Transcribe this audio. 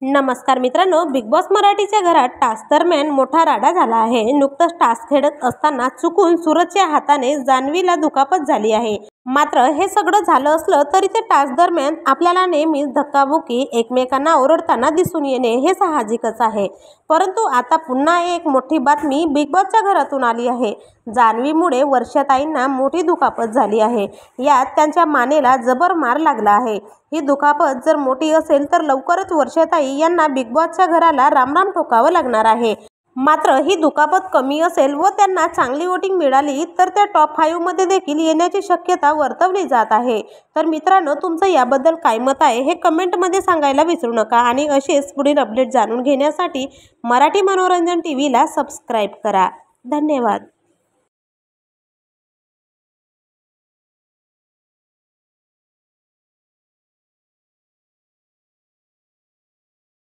नमस्कार मित्रांनो, big boss मराठीच्या घरात टास्क दरम्यान मोठा राडा झाला आहे। नुकतंच टास्क खेळत असताना चुकून सूरजच्या हाताने जान्हवीला दुखापत झाली आहे। मात्र हे सगळं झालं असलं तरी ते टास्क दरम्यान आपल्याला नेहमीच धक्काबुक्की, एकमेकांना ओरडताना दिसून येणे हे साहजिकच आहे। परंतु आता पुन्हा एक मोठी बातमी बिग बॉसच्या घरातून आली आहे। जान्हवीमुळे वर्षाताईंना मोठी दुखापत झाली आहे। यात त्यांच्या मानेला जबर मार लागला आहे। ही दुखापत जर मोठी असेल तर लवकरच वर्षाताई यांना बिग बॉसच्या घराला रामराम ठोकावं लागणार आहे। मात्र ही दुखापत कमी असेल व त्यांना चांगली वोटिंग मिळाली तर त्या टॉप 5 मध्ये देखील येण्याची शक्यता वर्तवली जात आहे। तर मित्रांनो, तुमचं याबद्दल काय मत आहे हे कमेंटमध्ये सांगायला विसरू नका आणि असेच पुढील अपडेट जाणून घेण्यासाठी मराठी मनोरंजन टीव्हीला सबस्क्राईब करा। धन्यवाद।